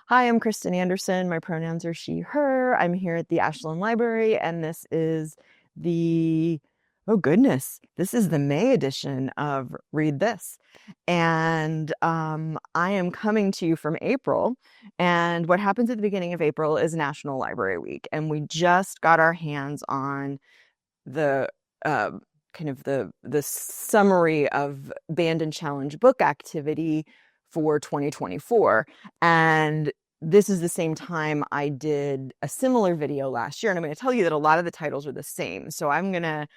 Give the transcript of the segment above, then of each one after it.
Hi, I'm Kristen Anderson. My pronouns are she, her. I'm here at the Ashland Library, and this is the, oh goodness, this is the May edition of Read This. And I am coming to you from April. And what happens at the beginning of April is National Library Week. And we just got our hands on the uh, kind of the summary of Banned and Challenged book activity for 2024. And this is the same time I did a similar video last year. And I'm going to tell you that a lot of the titles are the same. So I'm going to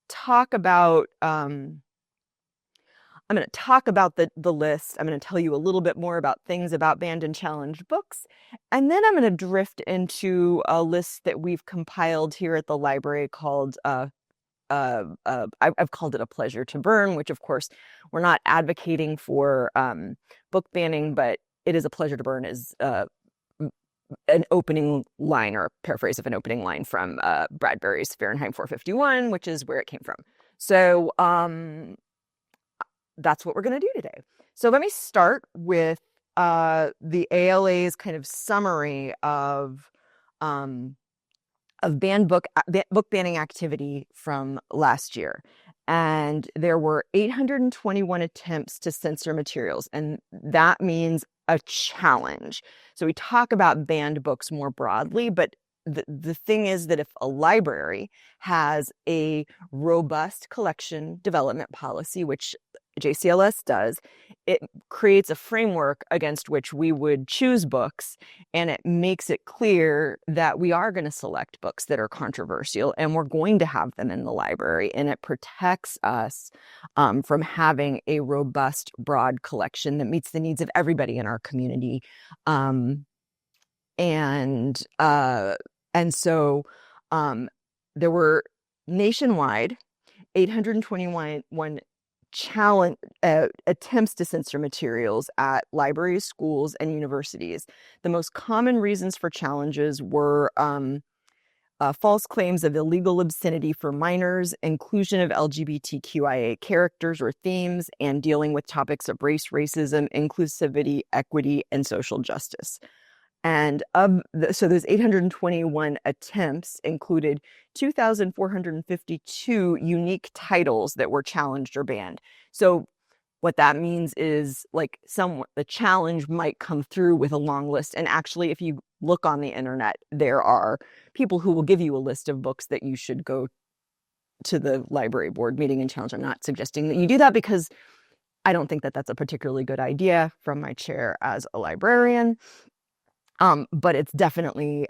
talk about the list. I'm going to tell you a little bit more about things about banned and challenged books. And then I'm going to drift into a list that we've compiled here at the library called I've called it a pleasure to burn, which of course we're not advocating for book banning, but it is a pleasure to burn is an opening line or a paraphrase of an opening line from Bradbury's Fahrenheit 451, which is where it came from. So that's what we're going to do today. So let me start with the ALA's kind of summary of banned book banning activity from last year. And there were 821 attempts to censor materials, and that means a challenge. So we talk about banned books more broadly, but the thing is that if a library has a robust collection development policy, which JCLS does, it creates a framework against which we would choose books, and it makes it clear that we are going to select books that are controversial and we're going to have them in the library, and it protects us from having a robust, broad collection that meets the needs of everybody in our community. And so there were nationwide 821 challenge attempts to censor materials at libraries, schools, and universities. The most common reasons for challenges were false claims of illegal obscenity for minors, inclusion of LGBTQIA characters or themes, and dealing with topics of race, racism, inclusivity, equity, and social justice. And so those 821 attempts included 2,452 unique titles that were challenged or banned. So what that means is the challenge might come through with a long list. And actually, if you look on the internet, there are people who will give you a list of books that you should go to the library board meeting and challenge. I'm not suggesting that you do that because I don't think that that's a particularly good idea from my chair as a librarian. But it's definitely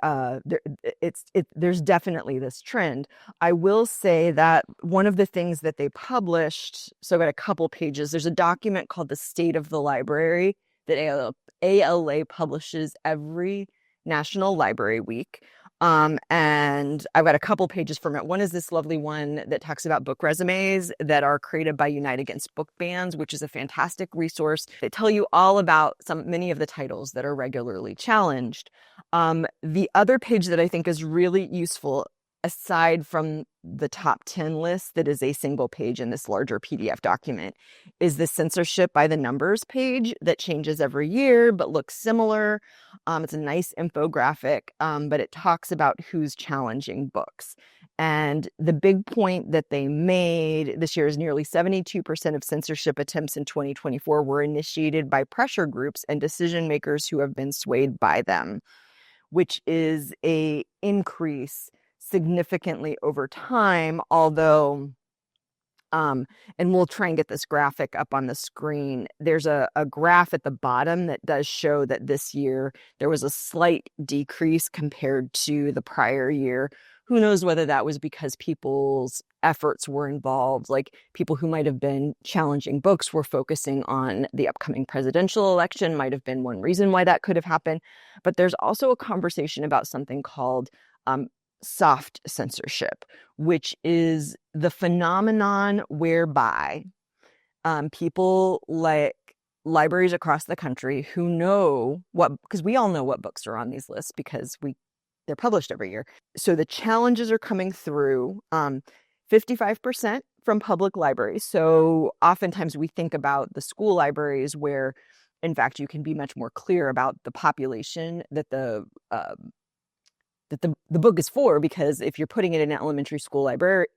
there's definitely this trend. I will say that one of the things that they published, so I've got a couple pages, there's a document called The State of the Library that ALA publishes every National Library Week. And I've got a couple pages from it. One is this lovely one that talks about book resumes that are created by Unite Against Book Bans, which is a fantastic resource. They tell you all about many of the titles that are regularly challenged. The other page that I think is really useful, aside from the top 10 list that is a single page in this larger PDF document, is the censorship by the numbers page that changes every year but looks similar. It's a nice infographic, but it talks about who's challenging books. And the big point that they made this year is nearly 72% of censorship attempts in 2024 were initiated by pressure groups and decision makers who have been swayed by them, which is an increase significantly over time, although, and we'll try and get this graphic up on the screen. There's a graph at the bottom that does show that this year there was a slight decrease compared to the prior year. Who knows whether that was because people's efforts were involved, like people who might have been challenging books were focusing on the upcoming presidential election, might have been one reason why that could have happened. But there's also a conversation about something called soft censorship, which is the phenomenon whereby people like libraries across the country who know because we all know what books are on these lists because they're published every year. So the challenges are coming through 55% from public libraries. So oftentimes we think about the school libraries where in fact, you can be much more clear about the population that the book is for, because if you're putting it in an elementary school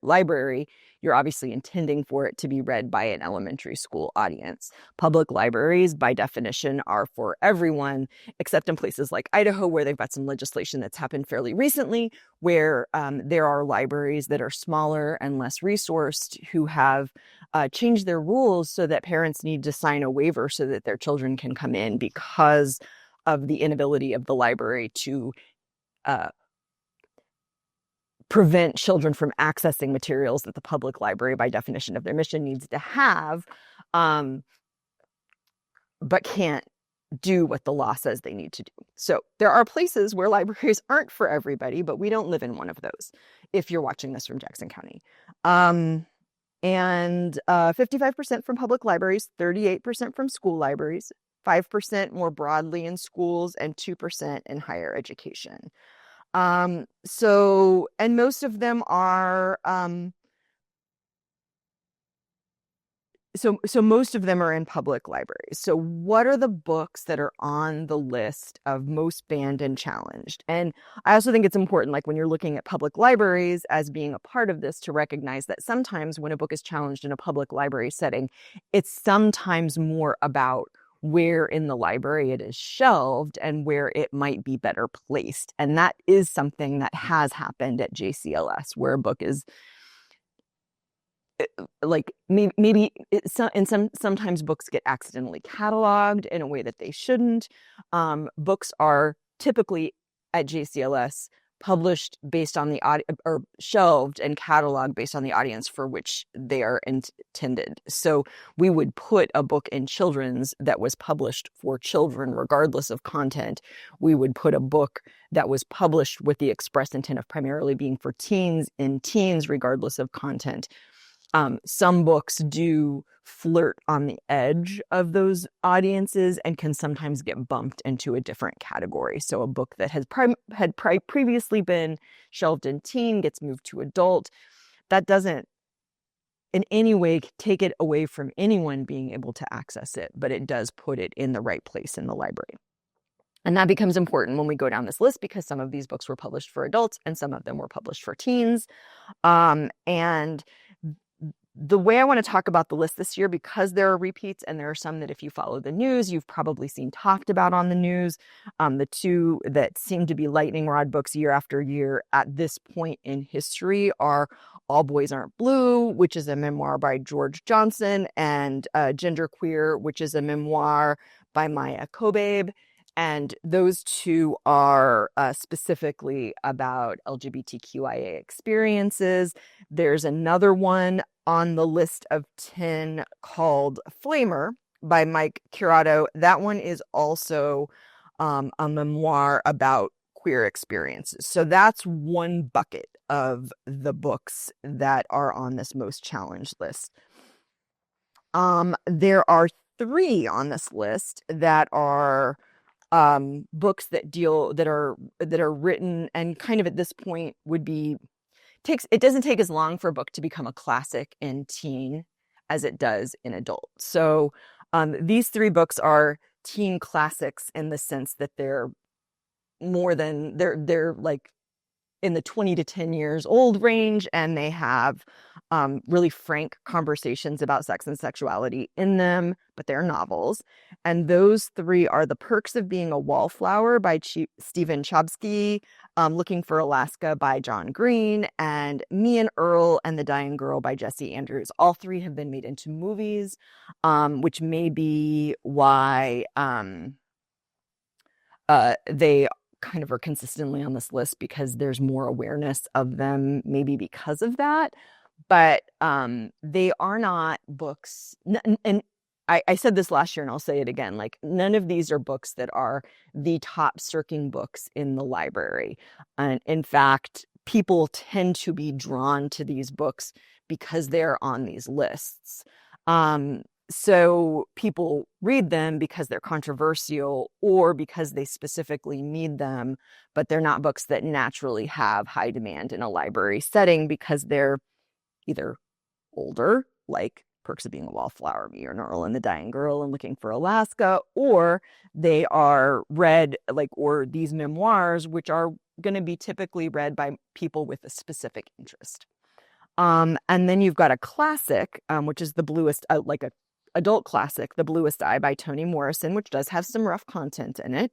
library, you're obviously intending for it to be read by an elementary school audience. Public libraries, by definition, are for everyone, except in places like Idaho, where they've got some legislation that's happened fairly recently, where there are libraries that are smaller and less resourced who have changed their rules so that parents need to sign a waiver so that their children can come in because of the inability of the library to prevent children from accessing materials that the public library, by definition of their mission, needs to have, but can't do what the law says they need to do. So there are places where libraries aren't for everybody, but we don't live in one of those, if you're watching this from Jackson County. And 55% from public libraries, 38% from school libraries, 5% more broadly in schools, and 2% in higher education. And most of them are, so most of them are in public libraries. So what are the books that are on the list of most banned and challenged? And I also think it's important, like when you're looking at public libraries as being a part of this, to recognize that sometimes when a book is challenged in a public library setting, it's sometimes more about where in the library it is shelved and where it might be better placed. And that is something that has happened at JCLS, where a book is like sometimes books get accidentally cataloged in a way that they shouldn't. Books are typically at JCLS published based on the or shelved and cataloged based on the audience for which they are intended. So we would put a book in children's that was published for children, regardless of content. We would put a book that was published with the express intent of primarily being for teens in teens, regardless of content. Some books do flirt on the edge of those audiences and can sometimes get bumped into a different category. So a book that has previously been shelved in teen gets moved to adult. That doesn't in any way take it away from anyone being able to access it, but it does put it in the right place in the library. And that becomes important when we go down this list, because some of these books were published for adults and some of them were published for teens. And the way I want to talk about the list this year, because there are repeats and there are some that if you follow the news, you've probably seen talked about on the news. The two that seem to be lightning rod books year after year at this point in history are All Boys Aren't Blue, which is a memoir by George Johnson, and Genderqueer, which is a memoir by Maya Kobabe. And those two are specifically about LGBTQIA experiences. There's another one on the list of 10 called Flamer by Mike Curato. That one is also a memoir about queer experiences. So that's one bucket of the books that are on this most challenged list. There are 3 on this list that are books that are written and kind of at this point would be it doesn't take as long for a book to become a classic in teen as it does in adult. So these 3 books are teen classics in the sense that they're like in the 20 to 10 years old range, and they have really frank conversations about sex and sexuality in them, but they're novels. And those 3 are The Perks of Being a Wallflower by Stephen Chbosky, Looking for Alaska by John Green, and Me and Earl and the Dying Girl by Jesse Andrews. All 3 have been made into movies, which may be why they kind of are consistently on this list, because there's more awareness of them, maybe because of that. But they are not books, and I said this last year and I'll say it again, like none of these are books that are the top circing books in the library. And in fact, people tend to be drawn to these books because they're on these lists. So people read them because they're controversial or because they specifically need them, but they're not books that naturally have high demand in a library setting because they're either older, like Perks of Being a Wallflower, Me, or Earl and the Dying Girl and Looking for Alaska, or they are read or these memoirs, which are going to be typically read by people with a specific interest. And then you've got a classic, which is The Bluest, like a adult classic, The Bluest Eye by Toni Morrison, which does have some rough content in it,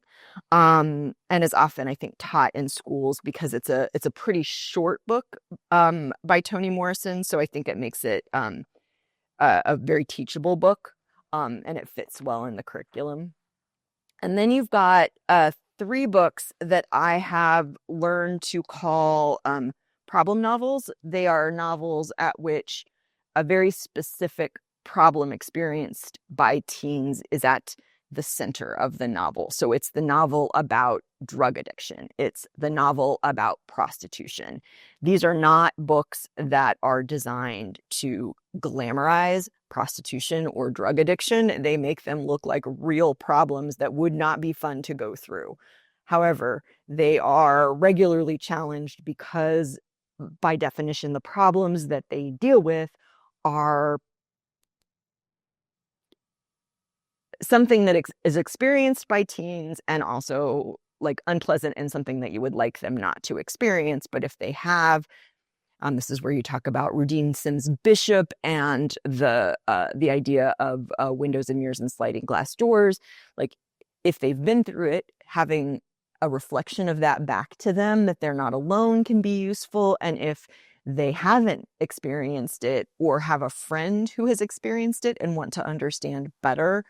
and is often, I think, taught in schools because it's a pretty short book by Toni Morrison. So I think it makes it a very teachable book, and it fits well in the curriculum. And then you've got 3 books that I have learned to call problem novels. They are novels at which a very specific problem experienced by teens is at the center of the novel. So it's the novel about drug addiction. It's the novel about prostitution. These are not books that are designed to glamorize prostitution or drug addiction. They make them look like real problems that would not be fun to go through. However, they are regularly challenged because, by definition, the problems that they deal with are something that is experienced by teens and also unpleasant and something that you would like them not to experience. But if they have, this is where you talk about Rudine Sims Bishop and the idea of windows and mirrors and sliding glass doors. If they've been through it, having a reflection of that back to them, that they're not alone, can be useful. And if they haven't experienced it or have a friend who has experienced it and want to understand better,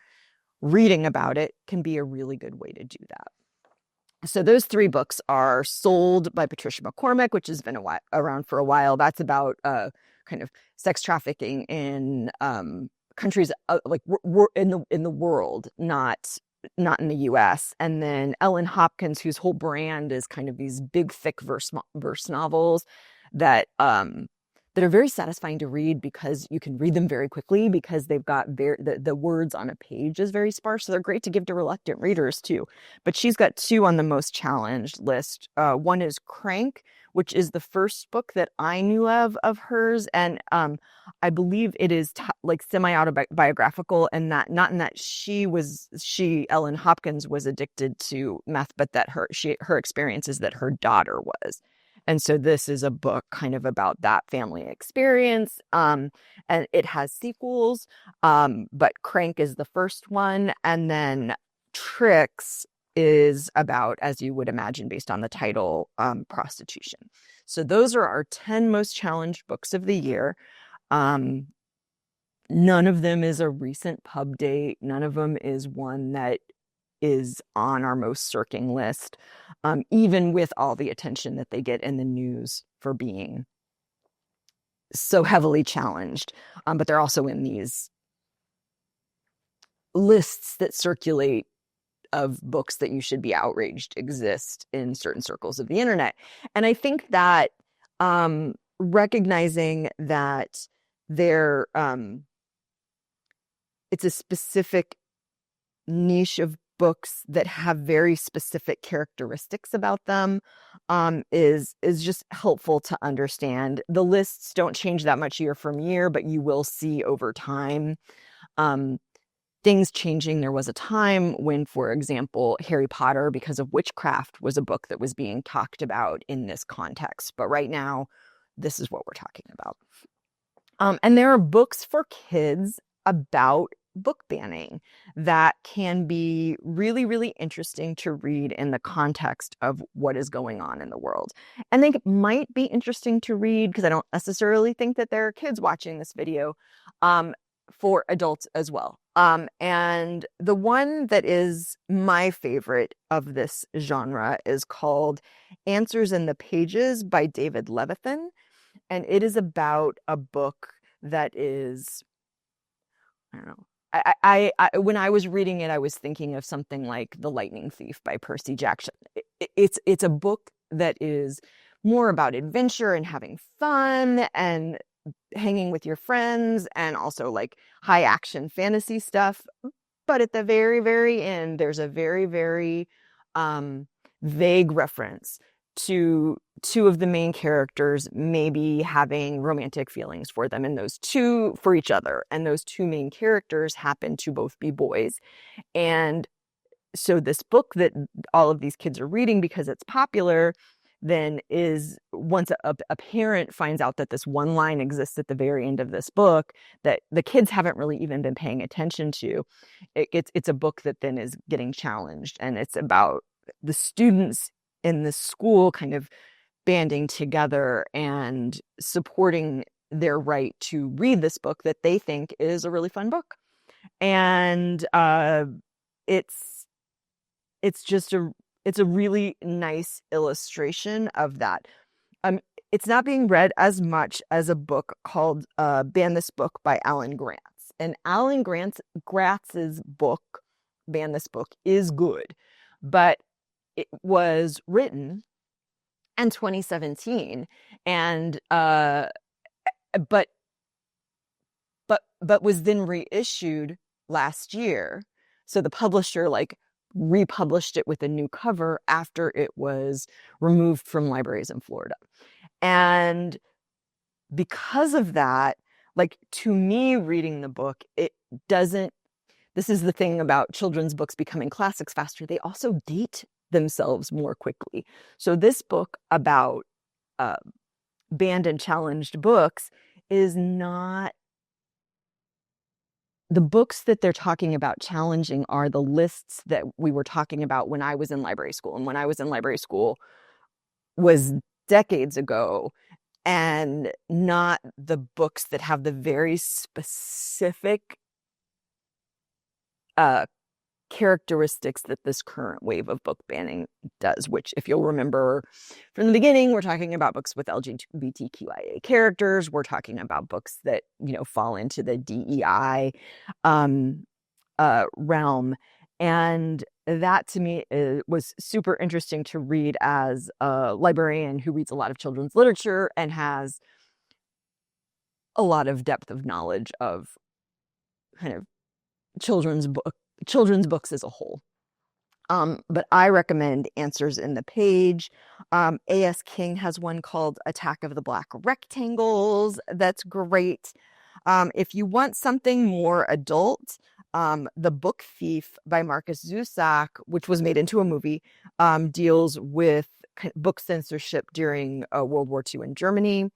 reading about it can be a really good way to do that. So those 3 books are Sold by Patricia McCormick, which has been around for a while. That's about kind of sex trafficking in countries in the world, not in the US. And then Ellen Hopkins, whose whole brand is kind of these big, thick verse novels that are very satisfying to read because you can read them very quickly because they've got the words on a page is very sparse. So they're great to give to reluctant readers too. But she's got 2 on the most challenged list. One is Crank, which is the first book that I knew of hers. And I believe it is semi-autobiographical, and not in that Ellen Hopkins was addicted to meth, but that her experience is that her daughter was. And so this is a book kind of about that family experience. And it has sequels, but Crank is the first one. And then Tricks is about, as you would imagine based on the title, prostitution. So those are our 10 most challenged books of the year. None of them is a recent pub date. None of them is one that is on our most circling list, even with all the attention that they get in the news for being so heavily challenged. But they're also in these lists that circulate of books that you should be outraged exist in certain circles of the internet. And I think that recognizing that it's a specific niche of books that have very specific characteristics about them is just helpful to understand. The lists don't change that much year from year, but you will see over time things changing. There was a time when, for example, Harry Potter, because of witchcraft, was a book that was being talked about in this context. But right now, this is what we're talking about. And there are books for kids about book banning that can be really, really interesting to read in the context of what is going on in the world. And they might be interesting to read because I don't necessarily think that there are kids watching this video, for adults as well. And the one that is my favorite of this genre is called Answers in the Pages by David Levithan. And it is about a book that is, I don't know, I when I was reading it, I was thinking of something like The Lightning Thief by Percy Jackson. It's a book that is more about adventure and having fun and hanging with your friends, and also like high action fantasy stuff. But at the very, very end, there's a very, very vague reference to two of the main characters maybe having romantic feelings for them, and those two for each other. And those two main characters happen to both be boys. And so this book that all of these kids are reading because it's popular then is, once a parent finds out that this one line exists at the very end of this book that the kids haven't really even been paying attention to, it's a book that then is getting challenged. And it's about the students in the school kind of banding together and supporting their right to read this book that they think is a really fun book. And it's just it's a really nice illustration of that. It's not being read as much as a book called Ban This Book by Alan Gratz. And Alan Gratz's book, Ban This Book, is good, but it was written in 2017 and but was then reissued last year. So the publisher republished it with a new cover after it was removed from libraries in Florida. And because of that, to me, reading the book, it doesn't, this is the thing about children's books becoming classics faster. They also date themselves more quickly. So this book about banned and challenged books is not, the books that they're talking about challenging are the lists that we were talking about when I was in library school. And when I was in library school was decades ago, and not the books that have the very specific characteristics that this current wave of book banning does, which, if you'll remember from the beginning, we're talking about books with LGBTQIA characters. We're talking about books that, fall into the DEI realm. And that, to me, was super interesting to read as a librarian who reads a lot of children's literature and has a lot of depth of knowledge of kind of children's books as a whole. But I recommend Answers in the Page. A.S. King has one called Attack of the Black Rectangles. That's great. If you want something more adult, The Book Thief by Marcus Zusak, which was made into a movie, deals with book censorship during World War II in Germany.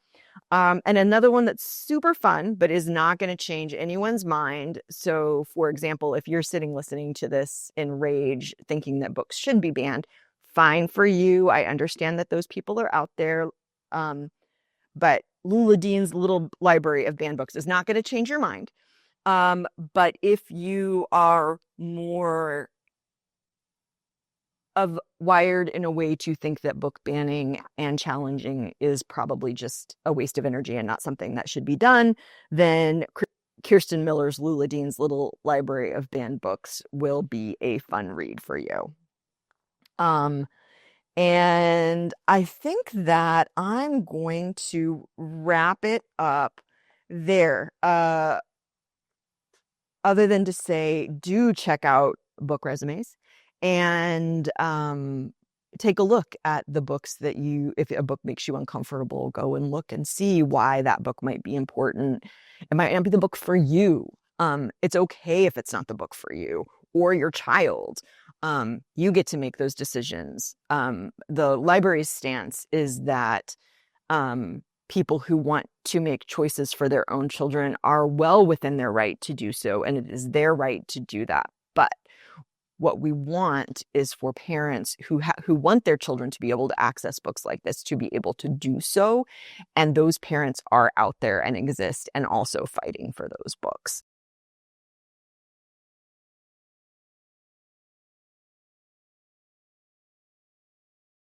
And another one that's super fun, but is not going to change anyone's mind. So, for example, if you're listening to this in rage, thinking that books should be banned, fine for you. I understand that those people are out there. But Lula Dean's little library of banned books is not going to change your mind. But if you are more wired in a way to think that book banning and challenging is probably just a waste of energy and not something that should be done, then Kirsten Miller's Lula Dean's little library of banned books will be a fun read for you. And I think that I'm going to wrap it up there. Other than to say, do check out Book Resumes and take a look at the books that if a book makes you uncomfortable, go and look and see why that book might be important. It might not be the book for you. It's okay if it's not the book for you or your child. You get to make those decisions. The library's stance is that people who want to make choices for their own children are well within their right to do so, and it is their right to do that. But what we want is for parents who want their children to be able to access books like this to be able to do so, and those parents are out there and exist and also fighting for those books.